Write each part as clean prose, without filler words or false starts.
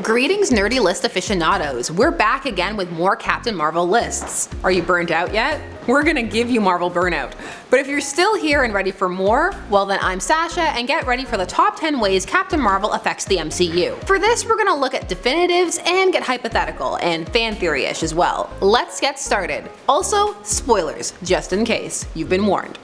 Greetings nerdy list aficionados, we're back again with more Captain Marvel lists. Are you burnt out yet? We're gonna give you Marvel burnout. But if you're still here and ready for more, well then I'm Sasha and get ready for the top 10 ways Captain Marvel affects the MCU. For this we're gonna look at definitives and get hypothetical and fan theory-ish as well. Let's get started. Also, spoilers, just in case. You've been warned.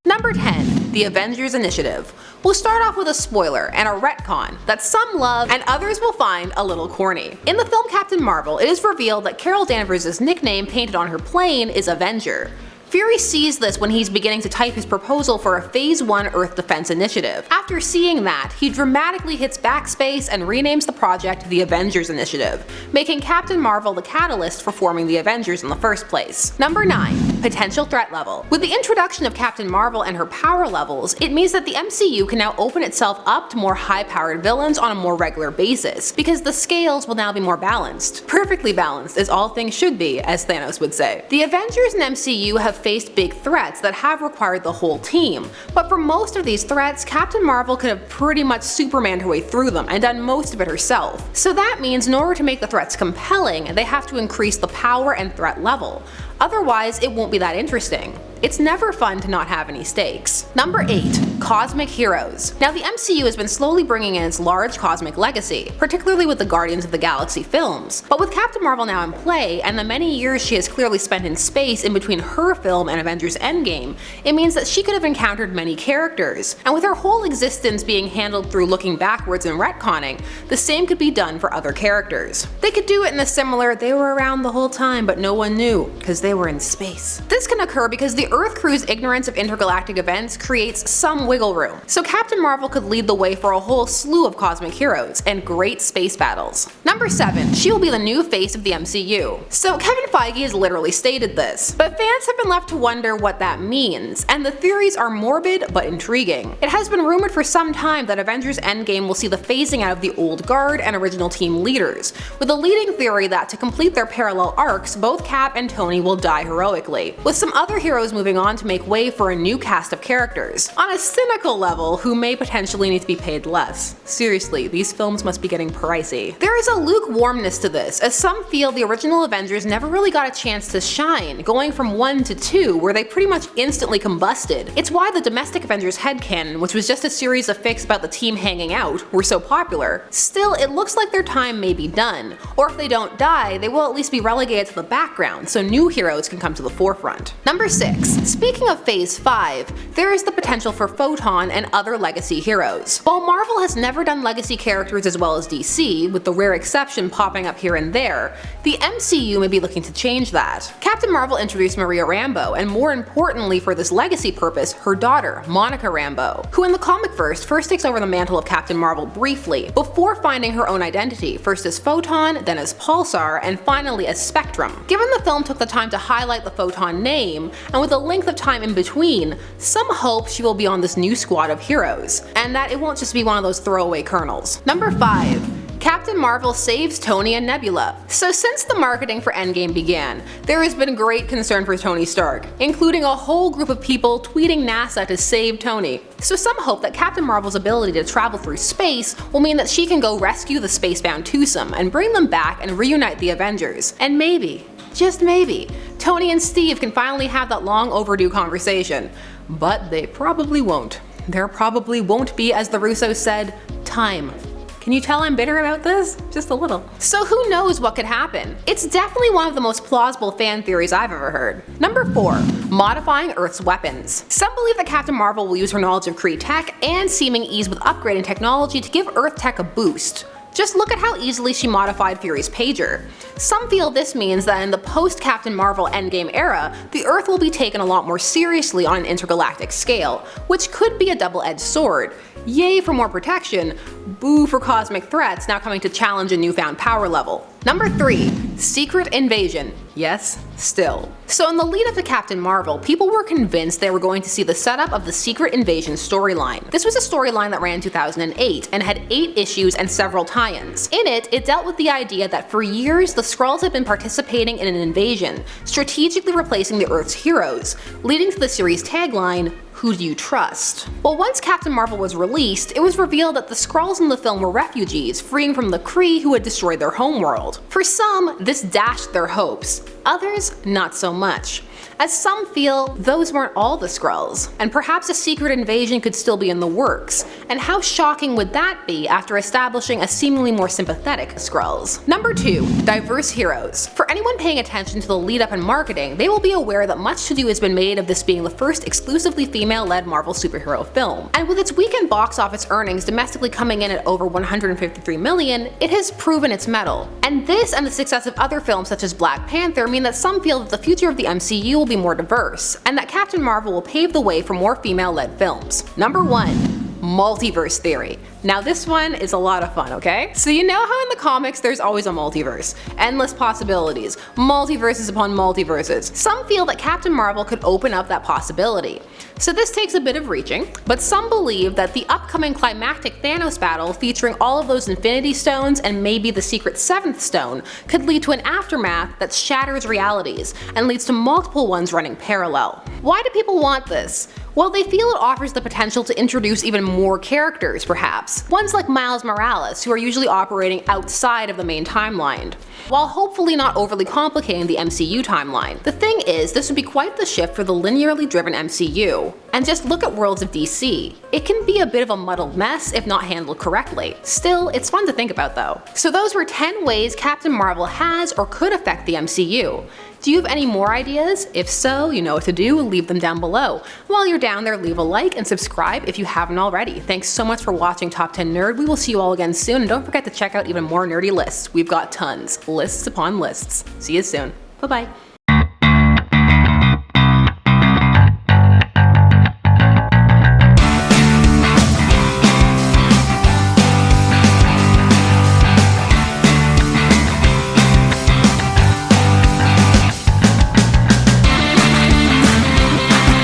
Number 10. The Avengers Initiative. We'll start off with a spoiler and a retcon that some love and others will find a little corny. In the film Captain Marvel, it is revealed that Carol Danvers' nickname painted on her plane is Avenger. Fury sees this when he's beginning to type his proposal for a Phase 1 Earth Defense Initiative. After seeing that, he dramatically hits backspace and renames the project the Avengers Initiative, making Captain Marvel the catalyst for forming the Avengers in the first place. Number 9. Potential threat level. With the introduction of Captain Marvel and her power levels, it means that the MCU can now open itself up to more high-powered villains on a more regular basis, because the scales will now be more balanced. Perfectly balanced, as all things should be, as Thanos would say. The Avengers and MCU have faced big threats that have required the whole team, but for most of these threats, Captain Marvel could have pretty much Supermaned her way through them and done most of it herself. So that means in order to make the threats compelling, they have to increase the power and threat level. Otherwise, it won't be that interesting. It's never fun to not have any stakes. Number 8. Cosmic heroes. Now the MCU has been slowly bringing in its large cosmic legacy, particularly with the Guardians of the Galaxy films. But with Captain Marvel now in play, and the many years she has clearly spent in space in between her film and Avengers Endgame, it means that she could have encountered many characters. And with her whole existence being handled through looking backwards and retconning, the same could be done for other characters. They could do it in a similar, they were around the whole time but no one knew, because they were in space. This can occur because the Earth crew's ignorance of intergalactic events creates some wiggle room, so Captain Marvel could lead the way for a whole slew of cosmic heroes and great space battles. Number 7. She will be the new face of the MCU. So Kevin Feige has literally stated this, but fans have been left to wonder what that means, and the theories are morbid but intriguing. It has been rumored for some time that Avengers Endgame will see the phasing out of the old guard and original team leaders, with a leading theory that to complete their parallel arcs, both Cap and Tony will die heroically, with some other heroes moving on to make way for a new cast of characters, on a cynical level, who may potentially need to be paid less. Seriously, these films must be getting pricey. There is a lukewarmness to this, as some feel the original Avengers never really got a chance to shine, going from 1 to 2, where they pretty much instantly combusted. It's why the domestic Avengers headcanon, which was just a series of fics about the team hanging out, were so popular. Still, it looks like their time may be done, or if they don't die, they will at least be relegated to the background, so new heroes can come to the forefront. Number 6. Speaking of Phase 5, there is the potential for Photon and other legacy heroes. While Marvel has never done legacy characters as well as DC, with the rare exception popping up here and there, the MCU may be looking to change that. Captain Marvel introduced Maria Rambeau, and more importantly for this legacy purpose, her daughter, Monica Rambeau, who in the comic verse first takes over the mantle of Captain Marvel briefly, before finding her own identity, first as Photon, then as Pulsar, and finally as Spectrum. Given the film took the time to highlight the Photon name, and with a length of time in between, some hope she will be on this new squad of heroes, and that it won't just be one of those throwaway kernels. Number 5. Captain Marvel saves Tony and Nebula. So since the marketing for Endgame began, there has been great concern for Tony Stark, including a whole group of people tweeting NASA to save Tony. So some hope that Captain Marvel's ability to travel through space will mean that she can go rescue the spacebound twosome and bring them back and reunite the Avengers. And maybe, just maybe, Tony and Steve can finally have that long overdue conversation. But they probably won't. There probably won't be, as the Russos said, time. Can you tell I'm bitter about this? Just a little. So who knows what could happen? It's definitely one of the most plausible fan theories I've ever heard. Number 4. Modifying Earth's weapons. Some believe that Captain Marvel will use her knowledge of Kree tech and seeming ease with upgrading technology to give Earth tech a boost. Just look at how easily she modified Fury's pager. Some feel this means that in the post-Captain Marvel Endgame era, the Earth will be taken a lot more seriously on an intergalactic scale, which could be a double-edged sword. Yay for more protection, boo for cosmic threats now coming to challenge a newfound power level. Number 3. Secret invasion. Yes, still. So in the lead up to Captain Marvel, people were convinced they were going to see the setup of the Secret Invasion storyline. This was a storyline that ran in 2008 and had 8 issues and several tie-ins. In it dealt with the idea that for years the Skrulls had been participating in an invasion, strategically replacing the Earth's heroes, leading to the series' tagline, "Who do you trust?" Well, once Captain Marvel was released, it was revealed that the Skrulls in the film were refugees, fleeing from the Kree who had destroyed their homeworld. For some, this dashed their hopes. Others, not so much. As some feel, those weren't all the Skrulls, and perhaps a secret invasion could still be in the works. And how shocking would that be after establishing a seemingly more sympathetic Skrulls? Number 2. Diverse heroes. For anyone paying attention to the lead up in marketing, they will be aware that much to do has been made of this being the first exclusively female-led Marvel superhero film. And with its weekend box office earnings domestically coming in at over $153 million, it has proven its mettle. And this and the success of other films such as Black Panther mean that some feel that the future of the MCU will be more diverse, and that Captain Marvel will pave the way for more female-led films. Number 1. Multiverse Theory. Now this one is a lot of fun, okay? So you know how in the comics there's always a multiverse, endless possibilities, multiverses upon multiverses. Some feel that Captain Marvel could open up that possibility. So this takes a bit of reaching, but some believe that the upcoming climactic Thanos battle featuring all of those Infinity Stones and maybe the secret 7th stone could lead to an aftermath that shatters realities and leads to multiple ones running parallel. Why do people want this? Well, they feel it offers the potential to introduce even more characters, perhaps. Ones like Miles Morales, who are usually operating outside of the main timeline, while hopefully not overly complicating the MCU timeline. The thing is, this would be quite the shift for the linearly driven MCU. And just look at Worlds of DC. It can be a bit of a muddled mess if not handled correctly. Still, it's fun to think about though. So those were 10 ways Captain Marvel has or could affect the MCU. Do you have any more ideas? If so, you know what to do, leave them down below. While you're down there, leave a like and subscribe if you haven't already. Thanks so much for watching Top 10 Nerd. We will see you all again soon, and don't forget to check out even more nerdy lists. We've got tons. Lists upon lists. See you soon. Bye bye.